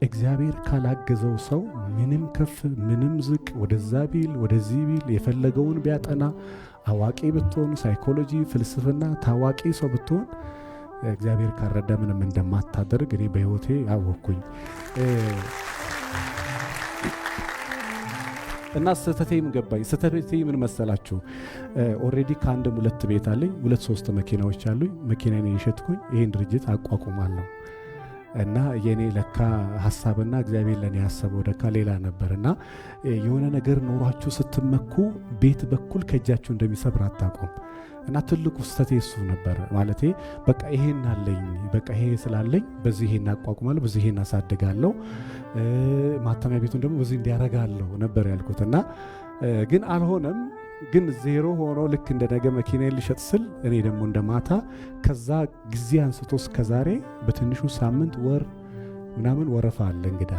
እግዚአብሔር ካላገዘው ሰው ምንም ከፍ ምንም ዝቅ ወደዛ ቢል ወደዚህ ቢል የፈለገውን ቢያጠና አዋቂ ብትሆን ሳይኮሎጂ ፍልስፍና ታዋቂ ሰው ብትሆን እግዚአብሔር ካረዳ ምንም እንደማታደርግ እኔ በህይወቴ አወቅኩኝ። እና ስተቴም ገባኝ። ስተቴ ምን መሰላችሁ? ኦሬዲ ከአንድም ሁለት ቤት አለኝ፣ 2-3 መኪናዎች አሉኝ። መኪናዬን እየሸጥኩኝ ይሄን ድርጅት አቋቁማለሁ። እና የኔ ለካ ሐሳብና እግዚአብሔር ለኔ ያሰበው ለካ ሌላ ነበርና የሆነ ነገር ኖሯችሁ ስትመኩ ቤት በኩል ከእጃችሁ እንደሚሰብር አታውቁም። እና ትልቁ ስተቴ እሱ ነበር። ማለቴ በቃ ይሄን አለኝ፣ በቃ ይሄ ስላለኝ በዚህ ይሄን አቋቁማለሁ፣ በዚህ ይሄን አሳድጋለሁ፣ ማተሚያ ቤቱን ደግሞ በዚህ እንዲያረጋለሁ ነበር ያልኩትና ግን አልሆነም። ግን ዜሮ ሆኖ ልክ እንደ ነገ መኪናዬን ልሸጥ ስል እኔ ደግሞ እንደማታ ከዛ ጊዜ አንስቶ እስከ ዛሬ በትንሹ ሳምንት ወር ምናምን ወረፋ አለ እንግዳ